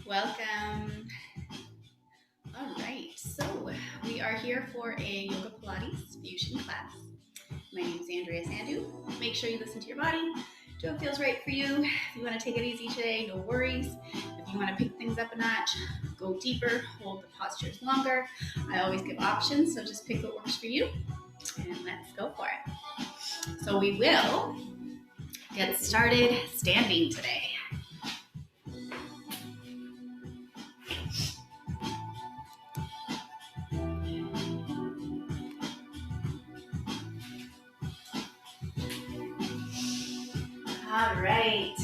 Welcome. All right, so we are here for a Yoga Pilates fusion class. My name is Andrea. Make sure you listen to your body, do what feels right for you. If you want to take it easy today, no worries. If you want to pick things up a notch, go deeper, hold the postures longer. I always give options, so just pick what works for you and let's go for it. So we will get started standing today. All right.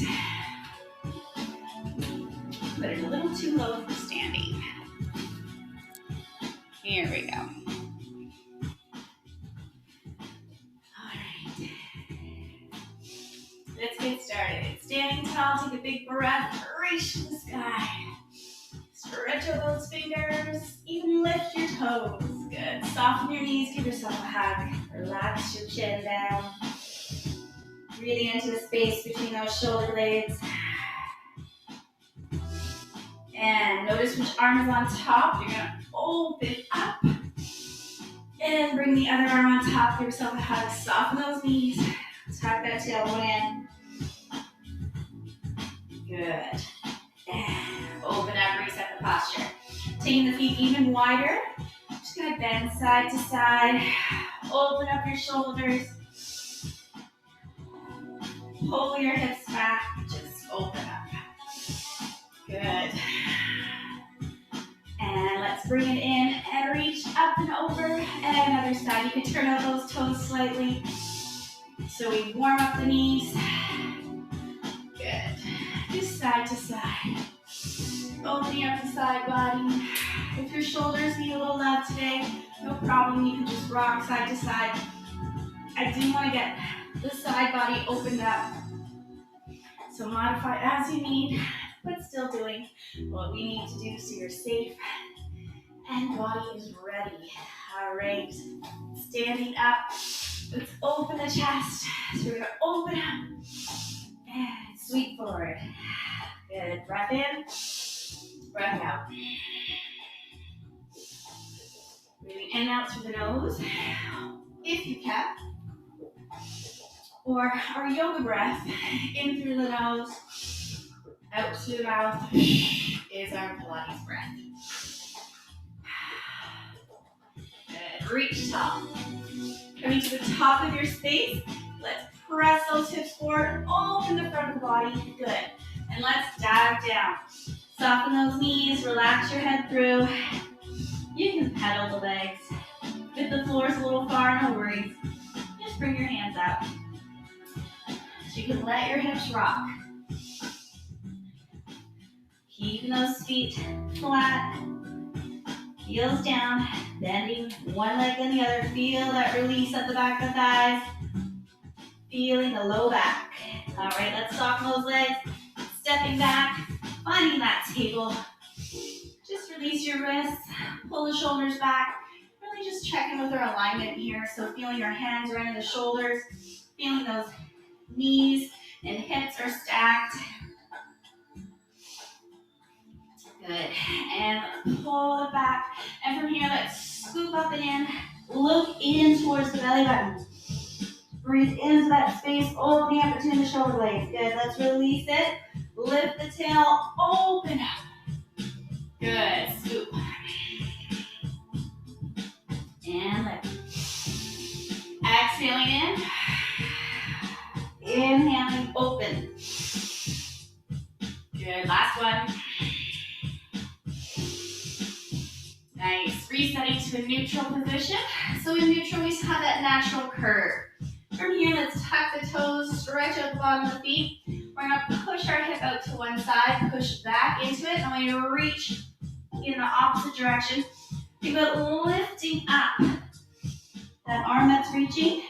Put it a little too low for standing. Here we go. All right. Let's get started. Standing tall, take a big breath, reach to the sky. Stretch out those fingers, even lift your toes. Good. Soften your knees, give yourself a hug. Relax your chin down. Really into the space between those shoulder blades. And notice which arm is on top. You're gonna open up. And bring the other arm on top. Give yourself a hug. Soften those knees. Tuck that tailbone in. Good. And open up, reset the posture. Taking the feet even wider. Just gonna bend side to side. Open up your shoulders. Pull your hips back. Just open up. Good. And let's bring it in and reach up and over. And another side. You can turn out those toes slightly. So we warm up the knees. Good. Just side to side. Opening up the side body. If your shoulders need a little love today, no problem. You can just rock side to side. I do want to get the side body opened up. So modify as you need, but still doing what we need to do so you're safe and body is ready. All right. Standing up. Let's open the chest. So we're going to open up and sweep forward. Good. Breath in. Breath out. Breathing in and out through the nose, if you can. Or our yoga breath, in through the nose, out through the mouth, is our Pilates breath. Good. Reach tall. Coming to the top of your space, let's press those hips forward, open the front of the body. Good. And let's dive down. Soften those knees, relax your head through. You can pedal the legs. If the floor is a little far, no worries. Just bring your hands out. So you can let your hips rock. Keeping those feet flat. Heels down, bending one leg then the other. Feel that release at the back of the thighs. Feeling the low back. All right, let's soften those legs. Stepping back, finding that table. Just release your wrists, pull the shoulders back. Really just checking with our alignment here. So feeling your hands right in the shoulders, feeling those knees and hips are stacked. Good. And pull it back. And from here, let's scoop up and in. Look in towards the belly button. Breathe into that space, opening up between the shoulder blades. Good. Let's release it. Lift the tail, open up. Good. Scoop. And lift. Exhaling in. Inhaling, open. Good. Last one. Nice. Resetting to a neutral position. So in neutral, we have that natural curve. From here, let's tuck the toes, stretch out the bottom of the feet. We're going to push our hip out to one side, push back into it. I'm going to reach in the opposite direction. Think about lifting up that arm that's reaching.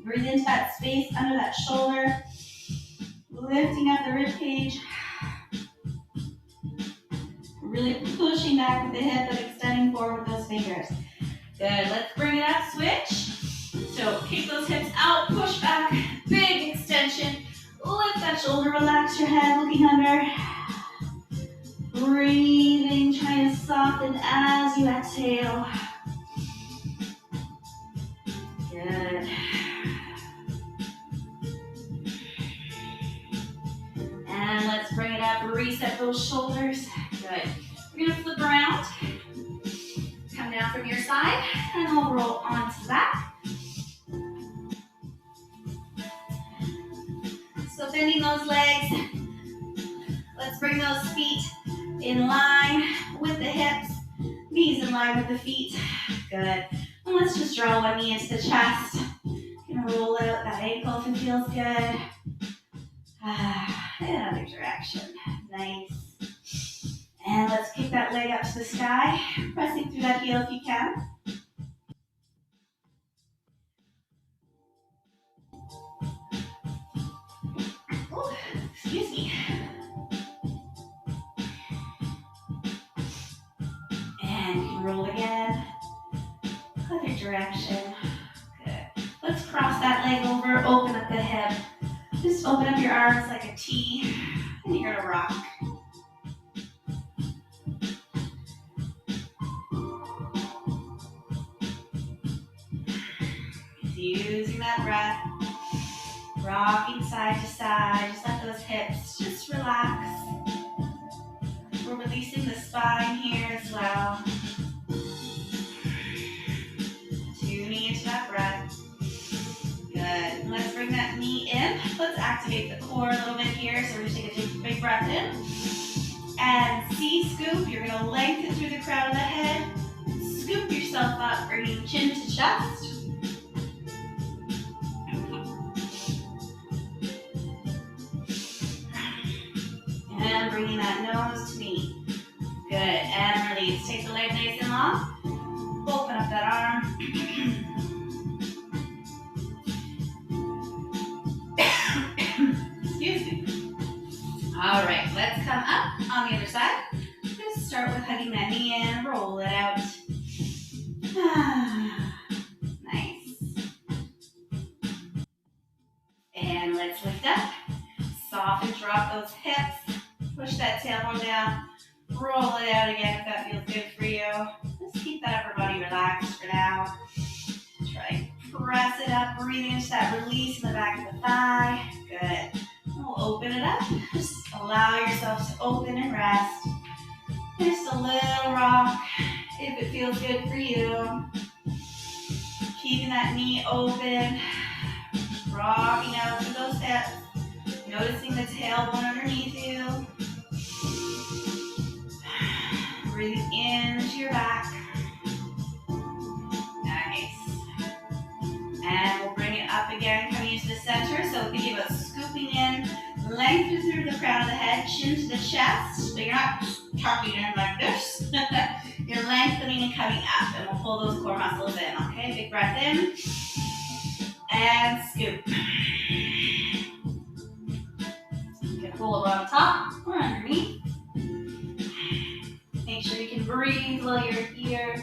Breathe into that space under that shoulder. Lifting up the rib cage. Really pushing back with the hip, but extending forward with those fingers. Good. Let's bring it up. Switch. So kick those hips out, push back, big extension. Lift that shoulder, relax your head, looking under. breathing, trying to soften as you exhale. Good. And let's bring it up, reset those shoulders. Good. We're gonna flip around. Come down from your side, and we'll roll onto the back. So bending those legs. Let's bring those feet in line with the hips. Knees in line with the feet. Good. And let's just draw one knee into the chest. And roll out that ankle if it feels good. In other direction. Nice. And let's kick that leg up to the sky. Pressing through that heel if you can. Oh, excuse me. And you can roll again. Other direction. Good. Let's cross that leg over, open up the hip. Just open up your arms like a T, and you're gonna rock. Using that breath, rocking side to side. Just let those hips just relax. We're releasing the spine here as well. Tuning into that breath. Good. Let's bring that knee in. Let's activate the core a little bit here. So we're just going to take a big breath in. And C-scoop. You're going to lengthen through the crown of the head. Scoop yourself up, bringing chin to chest. And bringing that nose to knee. Good. And release. Take the leg nice and long. Open up that arm. Excuse me. All right. Let's come up on the other side. Just start with hugging that knee in. Roll it out. Nice. And let's lift up. Soften, drop those hips. Push that tailbone down. Roll it out again if that feels good for you. Just keep that upper body relaxed for now. Try and press it up, breathing into that release in the back of the thigh. Good. We'll open it up. Just allow yourself to open and rest. Just a little rock if it feels good for you. Keeping that knee open. Rocking out through those hips. Noticing the tailbone underneath you. Breathing into your back. Nice. And we'll bring it up again, coming into the center. So thinking about scooping in, lengthen through the crown of the head, chin to the chest. So you're not tucking in like this. You're lengthening and coming up. And we'll pull those core muscles in, okay? Big breath in. And scoop. You can pull it on top or underneath. Make sure you can breathe while you're here.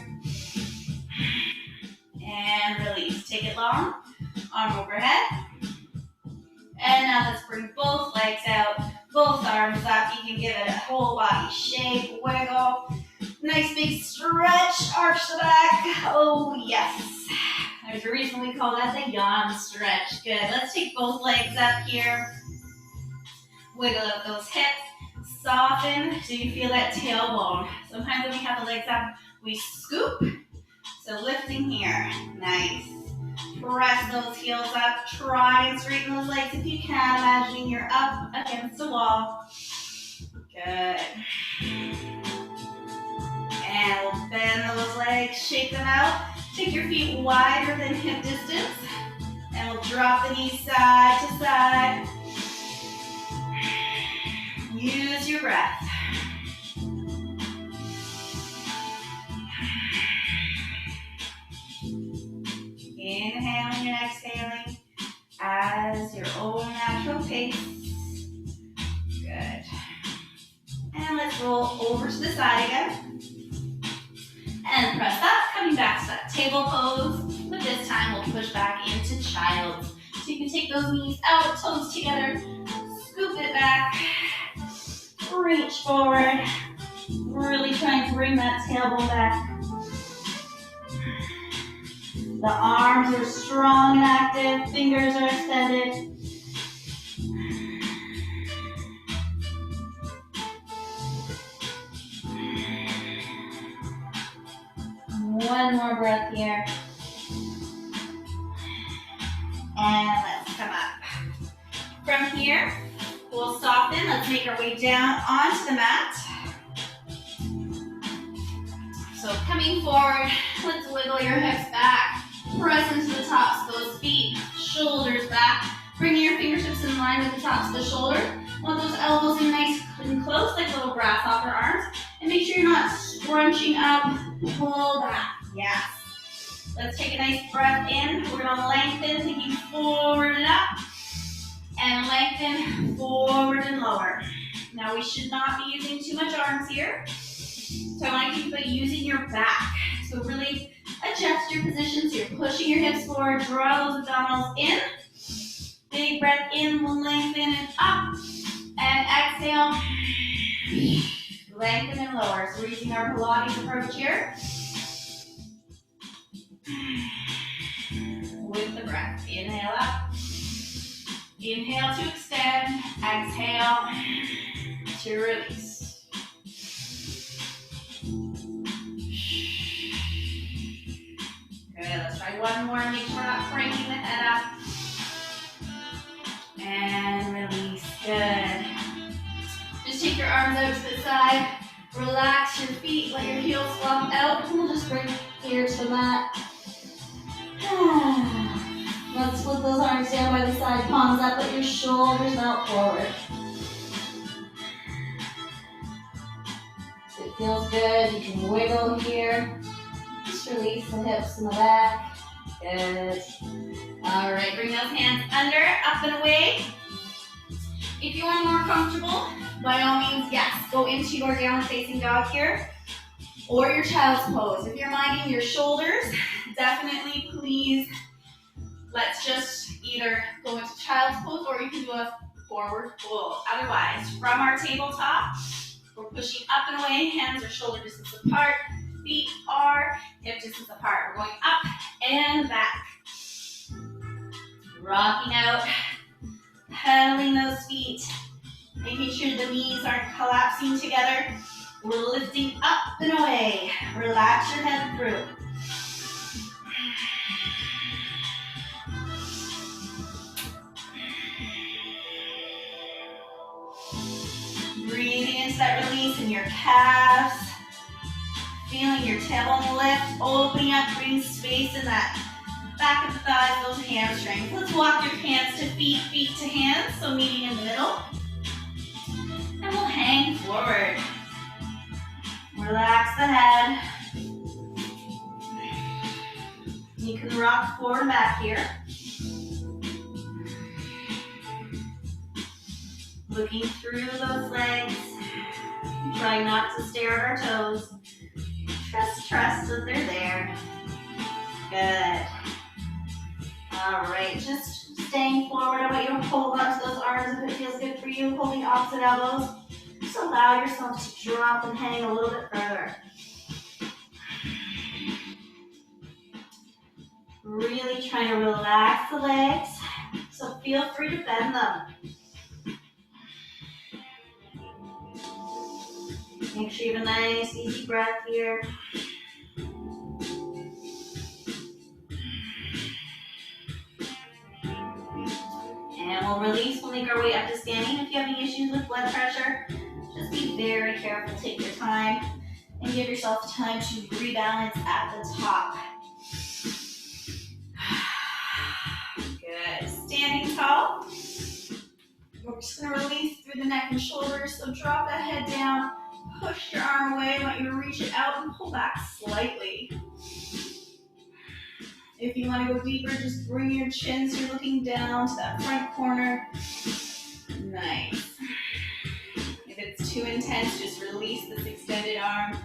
And release. Take it long. Arm overhead. And now let's bring both legs out. Both arms up. You can give it a whole body shake. Wiggle. Nice big stretch. Arch the back. Oh, yes. There's a reason we call that the yawn stretch. Good. Let's take both legs up here. Wiggle out those hips. Soften so you feel that tailbone. Sometimes when we have the legs up, we scoop. So lifting here. Nice. Press those heels up. Try and straighten those legs if you can. Imagining you're up against a wall. Good. And we'll bend those legs. Shake them out. Take your feet wider than hip distance. And we'll drop the knees side to side. Use your breath. Inhaling and exhaling as your own natural pace. Good. And let's roll over to the side again. And press up, coming back to that table pose. But this time we'll push back into child's. So you can take those knees out, toes together, scoop it back. Reach forward, Really try and bring that tailbone back. The arms are strong and active, fingers are extended. One more breath here. And let's come up. From here, we'll soften. Let's make our way down onto the mat. So coming forward, let's wiggle your hips back. Press into the tops of those feet, shoulders back. Bring your fingertips in line with the tops of the shoulders. Want those elbows in nice and close, like little grasshopper arms. And make sure you're not scrunching up. Pull back. Yes. Let's take a nice breath in. We're going to lengthen, thinking forward and up. And lengthen, forward and lower. Now we should not be using too much arms here. So I want to keep it using your back. So really adjust your position. So you're pushing your hips forward, draw those abdominals in. Big breath in, we'll lengthen and up. And exhale, lengthen and lower. So we're using our Pilates approach here. With the breath. Inhale up. Inhale to extend. Exhale to release. Good. Let's try one more. Make sure we're not cranking the head up. And release. Good. Just take your arms out to the side. Relax your feet. Let your heels flop out. We'll just bring here to the mat. Let's split those arms down by the side, palms up, let your shoulders melt forward. If it feels good, you can wiggle here. Just release the hips in the back. Good. All right, bring those hands under, up and away. If you are more comfortable, by all means, yes, go into your downward facing dog here or your child's pose. If you're minding your shoulders, definitely please, let's just either go into child's pose or you can do a forward fold. Otherwise, from our tabletop, we're pushing up and away, hands are shoulder distance apart, feet are hip distance apart. We're going up and back. Rocking out, pedaling those feet, making sure the knees aren't collapsing together. We're lifting up and away. Relax your head through. Breathing into that release in your calves. Feeling your tailbone lift, opening up, creating space in that back of the thighs, those hamstrings. Let's walk your hands to feet, feet to hands, so meeting in the middle. And we'll hang forward. Relax the head. You can rock forward and back here. Looking through those legs. Try not to stare at our toes. Trust that they're there. Good. All right, just staying forward. I want you to hold onto those arms if it feels good for you. Holding opposite elbows. Just allow yourself to drop and hang a little bit further. Really trying to relax the legs. So feel free to bend them. Make sure you have a nice, easy breath here. And we'll release, we'll make our way up to standing. If you have any issues with blood pressure, just be very careful, take your time, and give yourself time to rebalance at the top. Good, standing tall. We're just gonna release through the neck and shoulders, so drop that head down, push your arm away. I want you to reach it out and pull back slightly. If you want to go deeper, just bring your chin so you're looking down to that front corner. Nice. If it's too intense, just release this extended arm.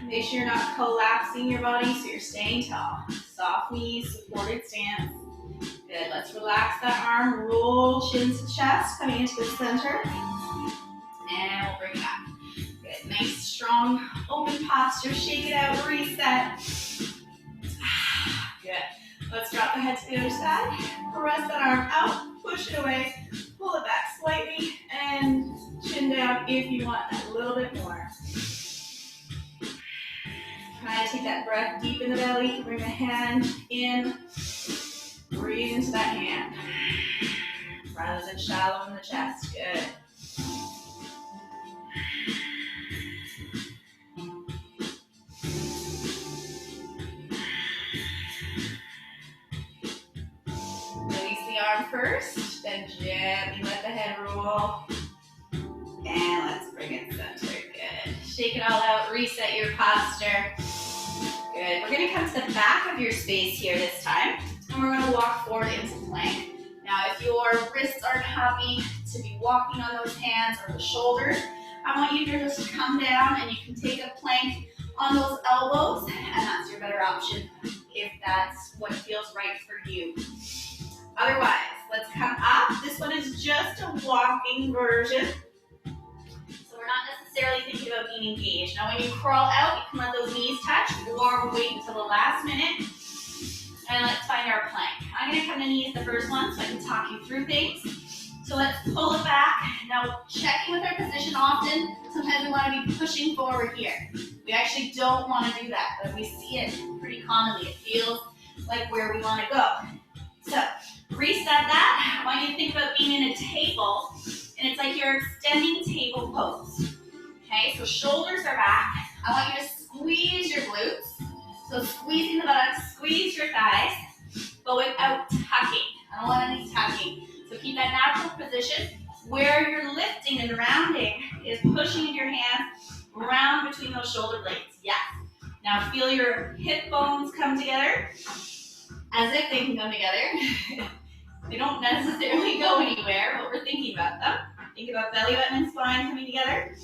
Make sure you're not collapsing your body so you're staying tall. Soft knees, supported stance. Good, let's relax that arm, roll chin to chest, coming into the center. And we'll bring it up. Good, nice, strong, open posture. Shake it out, reset. Good. Let's drop the head to the other side. Press that arm out, push it away, pull it back slightly, and chin down if you want a little bit more. Try to take that breath deep in the belly. Bring the hand in. Breathe into that hand. Rather than shallow in the chest. Good. Release the arm first, then gently let the head roll. And let's bring it center. Good. Shake it all out, reset your posture. Good. We're going to come to the back of your space here this time, and we're going to walk forward into plank. Now, if your wrists aren't happy to be walking on those hands or the shoulders, I want you to just come down and you can take a plank on those elbows, and that's your better option if that's what feels right for you. Otherwise, let's come up. This one is just a walking version. So we're not necessarily thinking about being engaged. Now when you crawl out, you can let those knees touch or wait until the last minute. And let's find our plank. I'm going to come to knees the first one so I can talk you through things. So let's pull it back. Now checking with our position often, sometimes we want to be pushing forward here. We actually don't want to do that, but we see it pretty commonly. It feels like where we want to go. So reset that. I want you to think about being in a table, and it's like you're extending table pose. Okay, so shoulders are back. I want you to squeeze your glutes. So squeezing the buttocks, squeeze your thighs, but without tucking. I don't want any tucking. So keep that natural position. Where you're lifting and rounding is pushing your hands round between those shoulder blades. Yes. Now feel your hip bones come together as if they can come together. They don't necessarily go anywhere, but we're thinking about them. Think about belly button and spine coming together.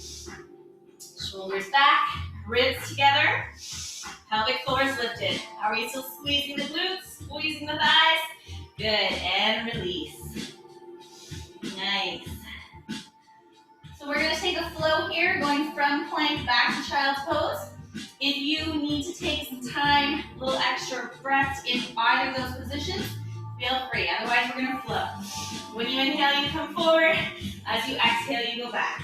Shoulders back, ribs together. Pelvic floor is lifted. Are we still squeezing the glutes, squeezing the thighs? Good, and release. Nice. So we're going to take a flow here, going from plank back to child's pose. If you need to take some time, a little extra breaths in either of those positions, feel free. Otherwise, we're going to flow. When you inhale, you come forward. As you exhale, you go back.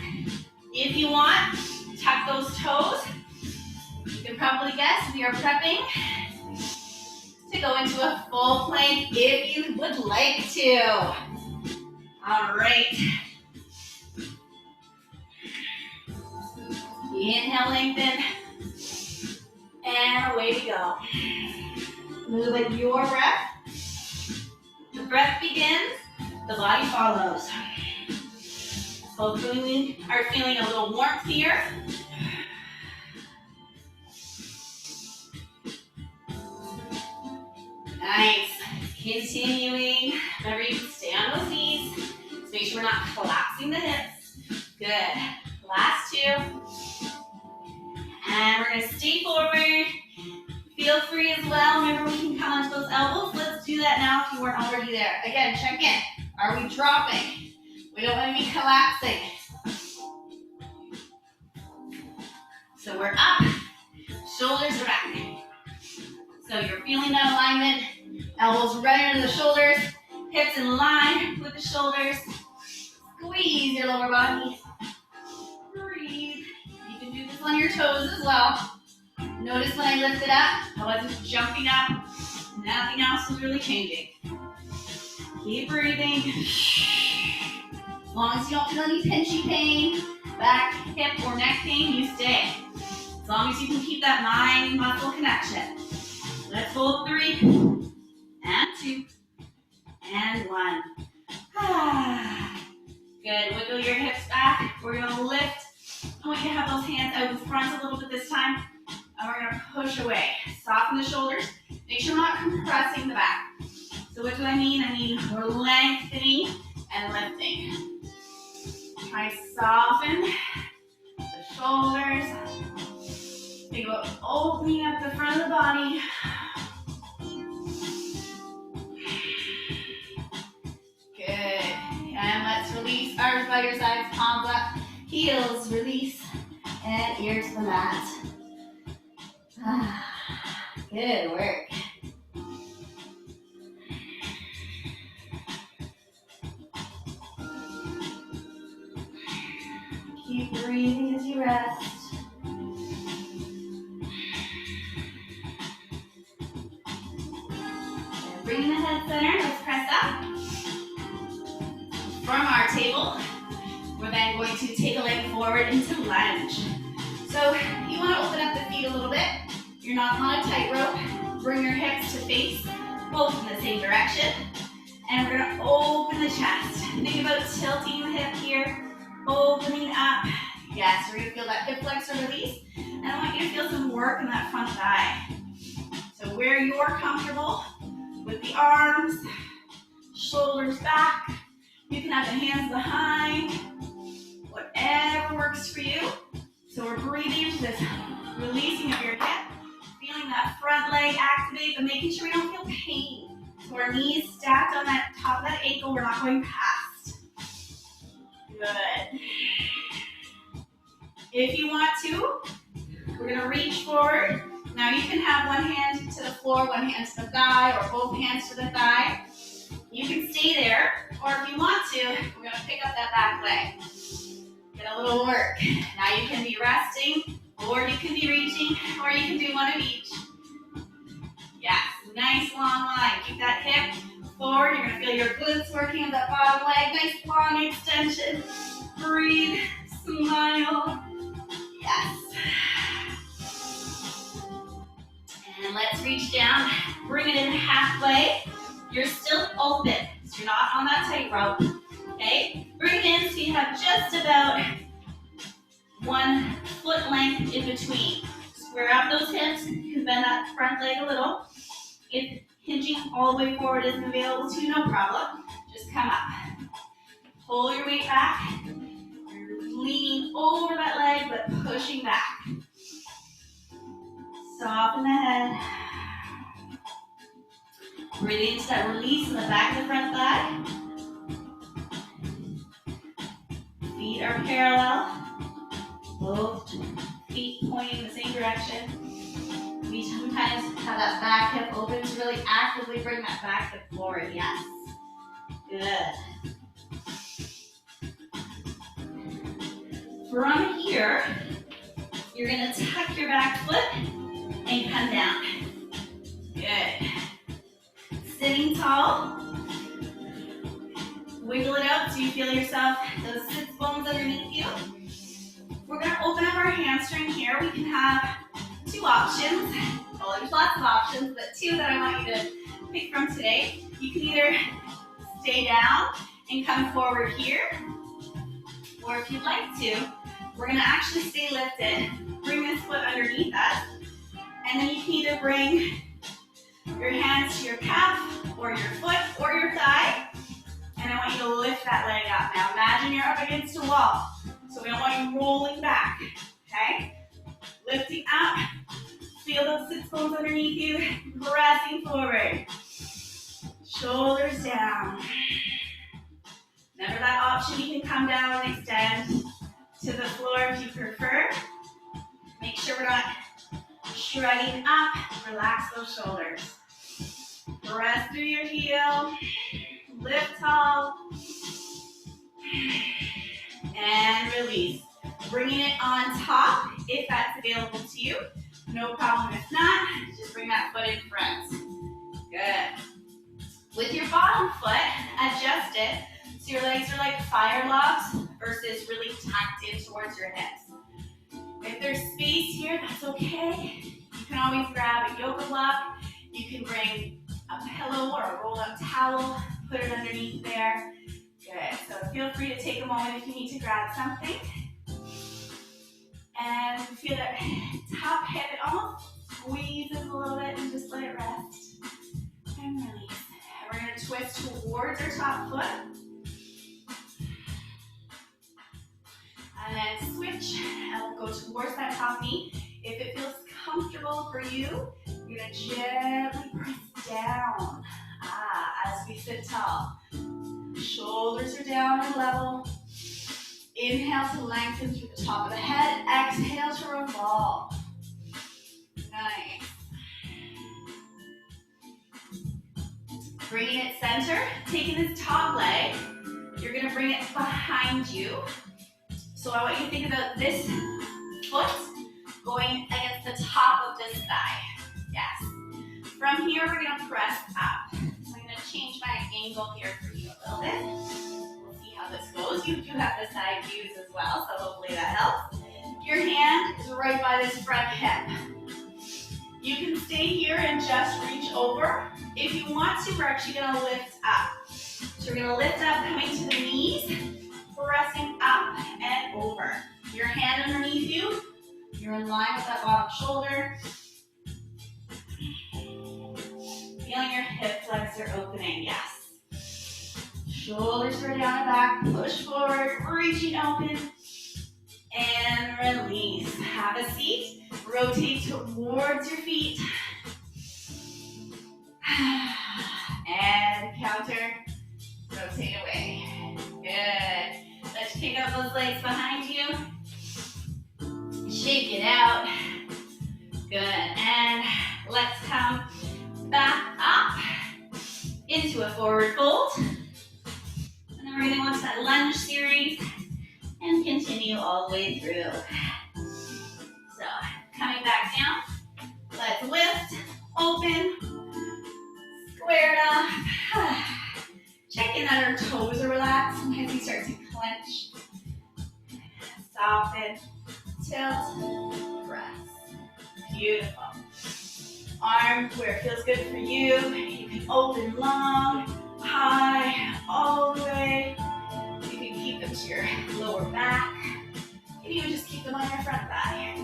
If you want, tuck those toes. You can probably guess we are prepping to go into a full plank if you would like to. All right. Inhale, lengthen. And away we go. Move at your breath. The breath begins, the body follows. Hopefully we are feeling a little warmth here. Nice. Continuing. Remember, you can stay on those knees. Just make sure we're not collapsing the hips. Good. Last two. And we're going to stay forward. Feel free as well. Remember, we can come onto those elbows. Let's do that now if you weren't already there. Again, check in. Are we dropping? We don't want to be collapsing. So we're up. Shoulders are back. So you're feeling that alignment. Elbows right under the shoulders. Hips in line with the shoulders. Squeeze your lower body. Breathe. You can do this on your toes as well. Notice when I lift it up, I wasn't jumping up. Nothing else was really changing. Keep breathing. As long as you don't feel any pinchy pain, back, hip, or neck pain, you stay. As long as you can keep that mind-muscle connection. Let's hold 3, and 2, and 1. Good, wiggle your hips back. We're gonna lift. I want you to have those hands out in front a little bit this time. And we're gonna push away. Soften the shoulders. Make sure we're not compressing the back. So what do I mean? I mean we're lengthening and lifting. Try to soften the shoulders. Think about opening up the front of the body. Good. And let's release. Arms by your sides, palms up. Keep heels, release, and ear to the mat. Good work. Keep breathing as you rest. And bring the head center, let's press up. From our table, we're then going to take a leg forward into lunge. So you want to open up the feet a little bit. You're not on a tightrope. Bring your hips to face, both in the same direction. And we're going to open the chest. Think about tilting the hip here, opening up. Yes, we're going to feel that hip flexor release. And I want you to feel some work in that front thigh. So where you're comfortable with the arms, shoulders back. You can have the hands behind, whatever works for you. So we're breathing into this releasing of your hip, feeling that front leg activate, but making sure we don't feel pain. So our knees stacked on that top of that ankle, we're not going past. Good. If you want to, we're gonna reach forward. Now you can have one hand to the floor, one hand to the thigh, or both hands to the thigh. You can stay there, or if you want to, we're gonna pick up that back leg. Get a little work. Now you can be resting, or you can be reaching, or you can do one of each. Yes, nice long line. Keep that hip forward. You're gonna feel your glutes working on that bottom leg. Nice long extension. Breathe, smile. Yes. And let's reach down. Bring it in halfway. You're still open, so you're not on that tightrope. Okay? Bring it in so you have just about 1 foot length in between. Square up those hips. You can bend that front leg a little. If hinging all the way forward isn't available to you, no problem. Just come up. Pull your weight back. You're leaning over that leg, but pushing back. Soften the head. Breathe into that release in the back of the front thigh. Feet are parallel. Both feet pointing in the same direction. We sometimes have that back hip open to really actively bring that back hip forward. Yes. Good. From here, you're going to tuck your back foot and come down. Good. Sitting tall. Wiggle it out so you feel yourself, those sits bones underneath you. We're going to open up our hamstring here. We can have 2 options. Well, there's lots of options, but 2 that I want you to pick from today. You can either stay down and come forward here, or if you'd like to, we're going to actually stay lifted. Bring this foot underneath us, and then you can either bring your hands to your calf, or your foot, or your thigh, and I want you to lift that leg up. Now imagine you're up against a wall, so we don't want you rolling back, okay? Lifting up, feel those sits bones underneath you, pressing forward. Shoulders down. Remember that option, you can come down and extend to the floor if you prefer. Make sure we're not shrugging up, relax those shoulders. Press through your heel, lift tall, and release. Bringing it on top if that's available to you. No problem if not, just bring that foot in front. Good. With your bottom foot, adjust it so your legs are like fire logs versus really tucked in towards your hips. If there's space here, that's okay. You can always grab a yoga block. You can bring a pillow or a rolled up towel, put it underneath there. Good, so feel free to take a moment if you need to grab something. And feel that top hip, it almost squeezes a little bit, and just let it rest. And release. And we're going to twist towards our top foot. And then switch, and we'll go towards that top knee. If it feels comfortable for you, you're going to gently press down as we sit tall. Shoulders are down and level. Inhale to lengthen through the top of the head. Exhale to revolve. Nice. Bringing it center, taking this top leg, you're gonna bring it behind you. So I want you to think about this foot going against the top of this thigh. Yes. From here, we're gonna press up. So I'm gonna change my angle here for you a little bit. We'll see how this goes. You do have the side views as well, so hopefully that helps. Your hand is right by this front hip. You can stay here and just reach over. If you want to, we're actually gonna lift up. So we're gonna lift up, coming to the knees, pressing up and over. Your hand underneath you. You're in line with that bottom shoulder. Feeling your hip flexor opening, yes. Shoulders are down and back, push forward, reaching open, and release. Have a seat, rotate towards your feet. And counter, rotate away. Good. Let's kick up those legs behind you. Shake it out. Good. And let's come back up into a forward fold. And then we're going to go into that lunge series and continue all the way through. So, coming back down. Let's lift, open, square it off. Check in that our toes are relaxed. Sometimes we start to clench. Soften, tilt, press. Beautiful. Arms where it feels good for you. You can open long, high, all the way. You can keep them to your lower back. You can even just keep them on your front thigh.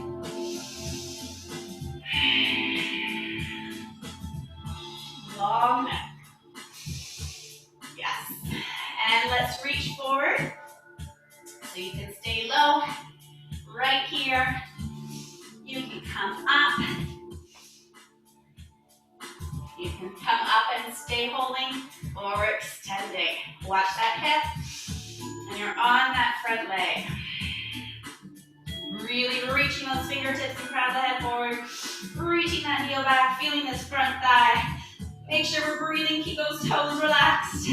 Long neck. Yes. And let's reach forward. So you can stay low right here. You can come up. You can come up and stay holding, or we're extending. Watch that hip, and you're on that front leg. Really reaching those fingertips and crown of the head forward. Reaching that heel back, feeling this front thigh. Make sure we're breathing, keep those toes relaxed.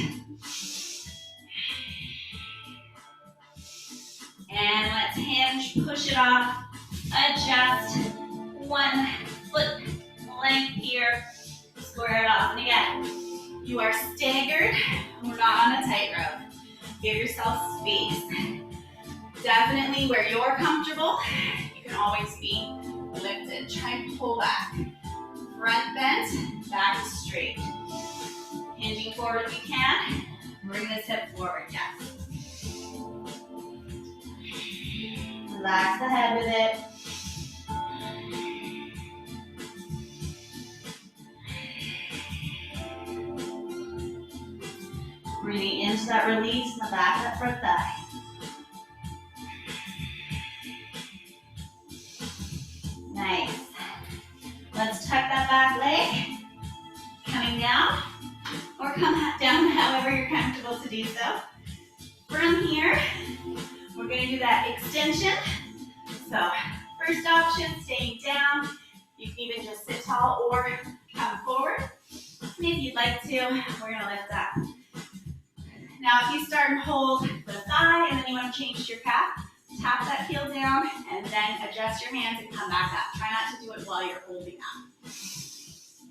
And let's hinge, push it off, adjust. 1 foot length here, square it off. And again, you are staggered, we're not on a tightrope. Give yourself space. Definitely where you're comfortable, you can always be lifted. Try and pull back. Front bent, back straight. Hinging forward if you can. Bring this hip forward, yes. Relax the head with it. Breathing into that release in the back of that front thigh. Nice. Let's tuck that back leg. Coming down, or come down however you're comfortable to do so. From here, we're going to do that extension. So, first option, staying down. You can even just sit tall or come forward. And if you'd like to, we're going to lift up. Now, if you start and hold the thigh, and then you want to change to your calf, tap that heel down, and then adjust your hands and come back up. Try not to do it while you're holding up.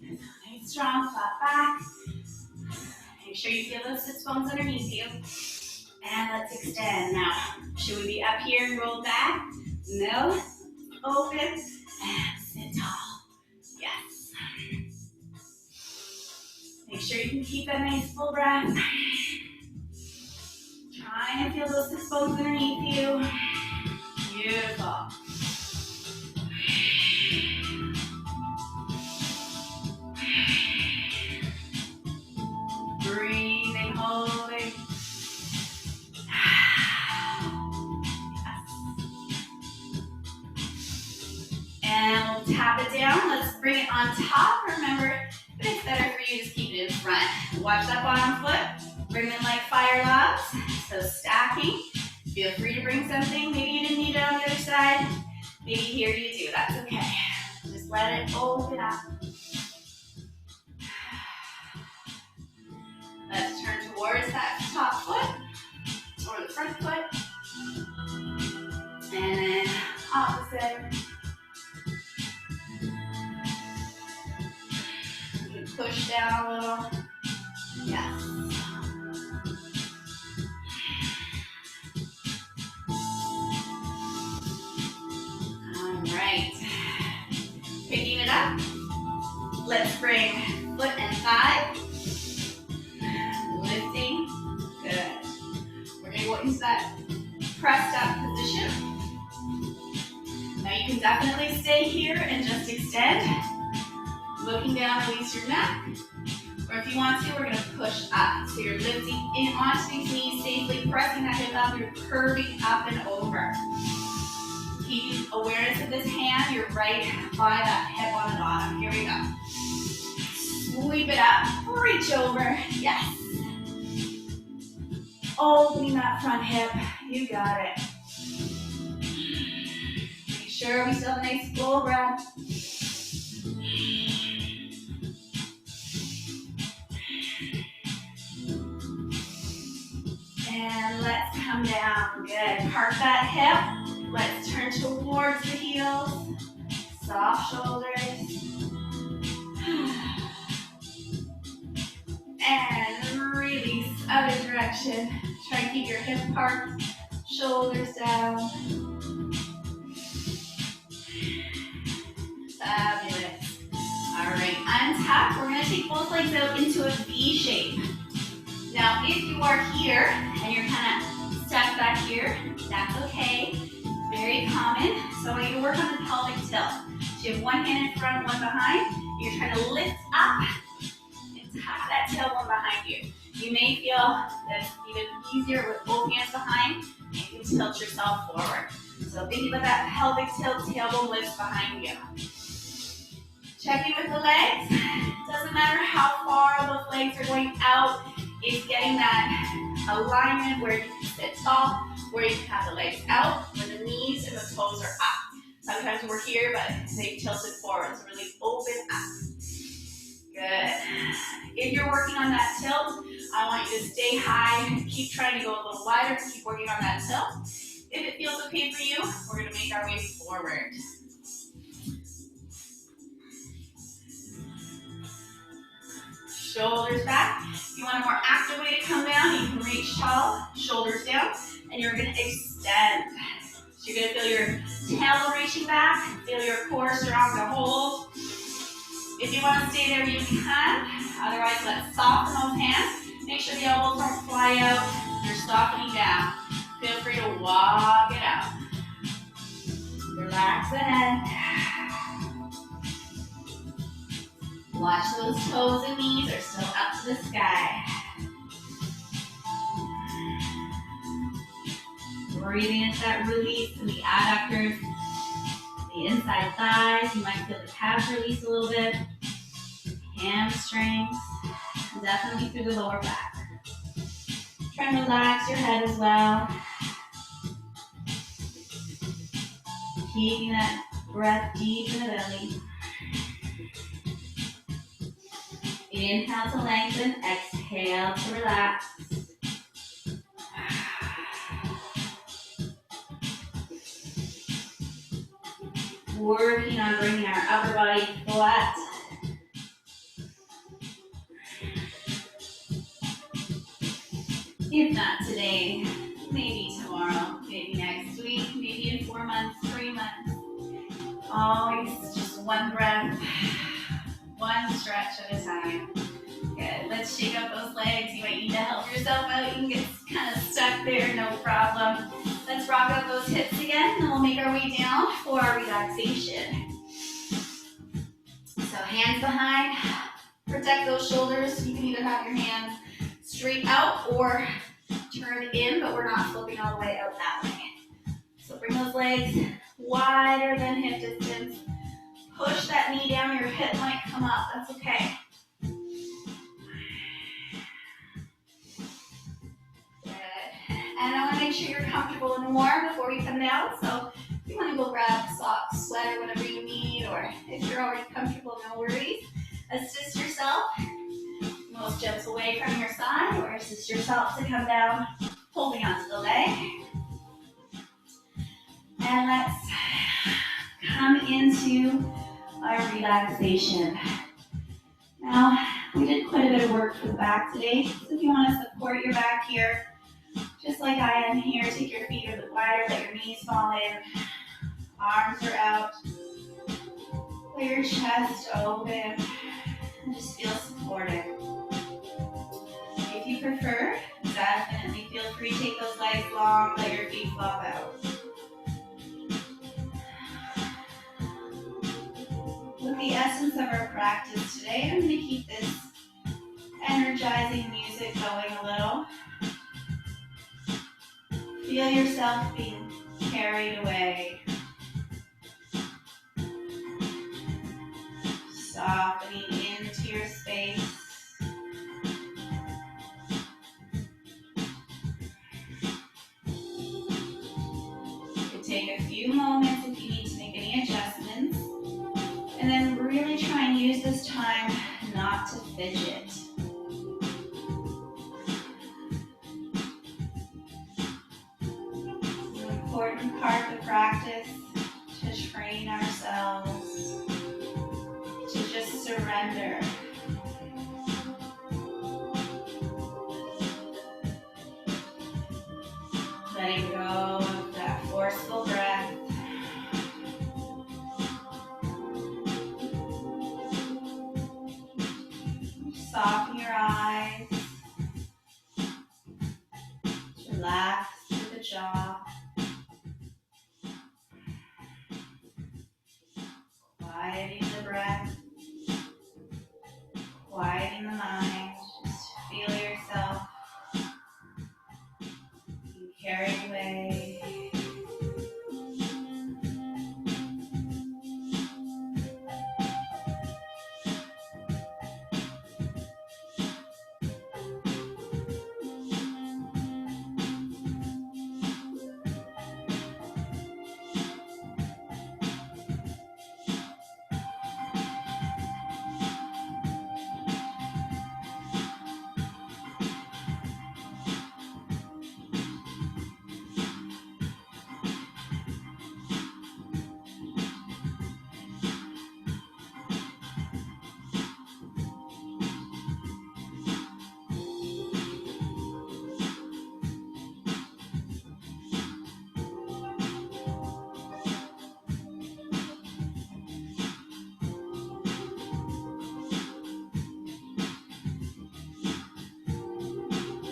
Nice, strong, flat back. Make sure you feel those sit bones underneath you. And let's extend. Now, should we be up here and roll back? No. Open and sit tall. Yes. Make sure you can keep that nice full breath. Try and feel those sit bones underneath you. Beautiful. Breathing, holding. And we'll tap it down. Let's bring it on top. Remember, if it's better for you, just keep it in front. Watch that bottom foot. Bring them like fire logs. So stacking. Feel free to bring something. Maybe you didn't need it on the other side. Maybe here you do. That's okay. Just let it open up. Let's turn towards that top foot or the front foot. And then opposite. You can push down a little. Yes. All right. Picking it up. Let's bring foot and thigh. Lifting. Good. We're going to go into that pressed up position. Now you can definitely stay here and just extend. Looking down, release your neck. Or if you want to, we're going to push up. So you're lifting in onto these knees safely, pressing that hip up. You're curving up and over. Keeping awareness of this hand. You're right by that hip on the bottom. Here we go. Sweep it up. Reach over. Yes. Opening that front hip. You got it. Make sure we still have a nice full breath. And let's come down. Good. Park that hip. Let's turn towards the heels. Soft shoulders. And release other direction. Try to keep your hip parked. Shoulders down. Fabulous. All right, untap. We're going to take both legs out into a V shape. Now, if you are here and you're kind of stuck back here, that's okay. Very common. So I want you to work on the pelvic tilt. So you have one hand in front, one behind. You're trying to lift up and tuck that tailbone behind you. You may feel that it's even easier with both hands behind, and you can tilt yourself forward. So thinking about that pelvic tilt, tailbone lifts behind you. Checking with the legs. Doesn't matter how far those legs are going out. It's getting that alignment where you can sit tall, where you can have the legs out, where the knees and the toes are up. Sometimes we're here, but they've tilted forward, so really open up. Good. If you're working on that tilt, I want you to stay high, keep trying to go a little wider, keep working on that tilt. If it feels okay for you, we're going to make our way forward. Shoulders back. If you want a more active way to come down, you can reach tall, shoulders down, and you're going to extend. So you're going to feel your tailbone reaching back, feel your core strong to hold. If you want to stay there, you can. Otherwise, let's soften those hands. Make sure the elbows don't fly out. They're softening down. Feel free to walk it out. Relax the head. Watch those toes and knees are still up to the sky. Breathing into that release in the adductors, the inside thighs. You might feel the calves release a little bit. Hamstrings, definitely through the lower back. Try and relax your head as well. Keeping that breath deep in the belly. Inhale to lengthen, exhale to relax. Working on bringing our upper body flat. If not today, maybe tomorrow, maybe next week, maybe in 4 months, 3 months. Always just one breath, one stretch at a time. Good. Let's shake up those legs. You might need to help yourself out. You can get kind of stuck there, no problem. Let's rock up those hips again, and we'll make our way down for our relaxation. So hands behind, protect those shoulders. You can either have your hands straight out or turn in, but we're not flipping all the way out that way. So bring those legs wider than hip distance. Push that knee down. Your hip might come up. That's okay. Good. And I want to make make sure you're comfortable and warm before we come down. So if you want to go grab socks, sweater, whatever you need, or if you're already comfortable, no worries. Assist yourself. Most jumps away from your side, or assist yourself to come down, holding onto the leg. And let's come into our relaxation. Now, we did quite a bit of work for the back today, so if you want to support your back here, just like I am here, take your feet a bit wider, let your knees fall in, arms are out, let your chest open, and just feel supported. If you prefer, definitely feel free to take those legs long, let your feet flop out. With the essence of our practice today, I'm going to keep this energizing music going a little. Feel yourself being carried away. Softening into your space. You can take a few moments if you need to make any adjustments. And then really try and use this time not to fidget. It's an important part of the practice to train ourselves to just surrender. Letting go of that forceful breath. Soften your eyes. Relax through the jaw. Quieting the breath. Quieting the mind. Just feel yourself being carried away.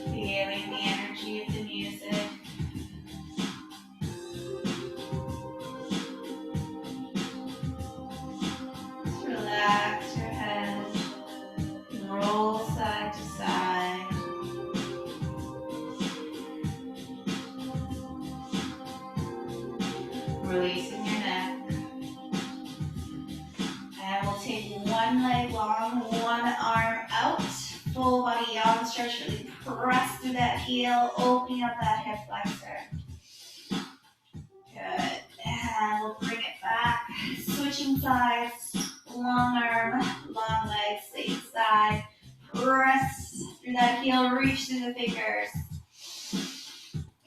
Feeling the energy of the music. Just relax your head and roll side to side. Releasing your neck. And we'll take one leg long, one arm out. Full body yawn stretch, really press through that heel, opening up that hip flexor. Good. And we'll bring it back. Switching sides. Long arm, long leg, same side. Press through that heel, reach through the fingers.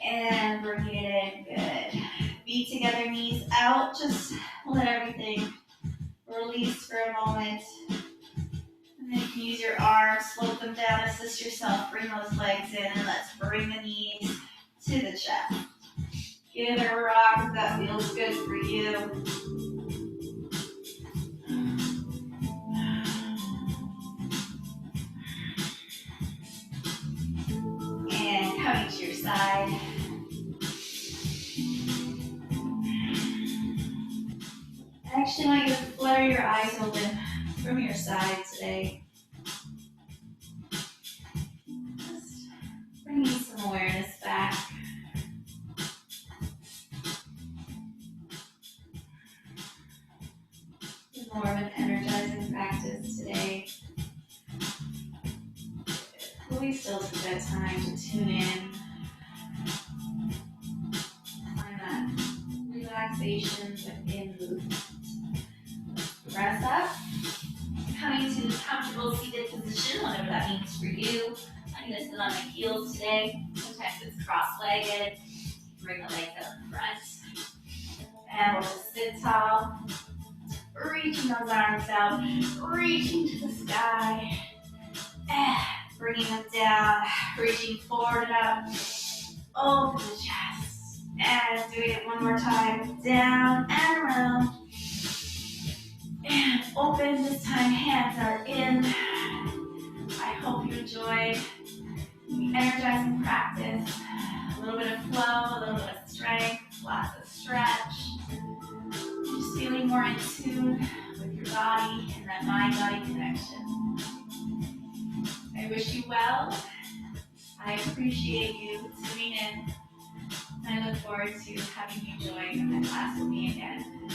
And bring it in. Good. Feet together, knees out. Just let everything release for a moment. And then you can use your arms, float them down, assist yourself, bring those legs in, and let's bring the knees to the chest. Give it a rock if that feels good for you. And coming to your side. I actually want you to flutter your eyes open from your side today. Just bringing some awareness back. It's more of an energizing practice today. But we still took that time to tune in. relaxations within movement. Press up. Coming to comfortable seated position, whatever that means for you. I'm going to sit on my heels today. Sometimes it's cross-legged. Bring the legs out in front. And we'll just sit tall. Reaching those arms out. Reaching to the sky. Bringing them down. Reaching forward and up. Open the chest. And doing it one more time. Down and around. And open. This time hands are in. I hope you enjoyed the energizing practice. A little bit of flow, a little bit of strength, lots of stretch. Just feeling more in tune with your body and that mind-body connection. I wish you well. I appreciate you tuning in. I look forward to having you join my class with me again.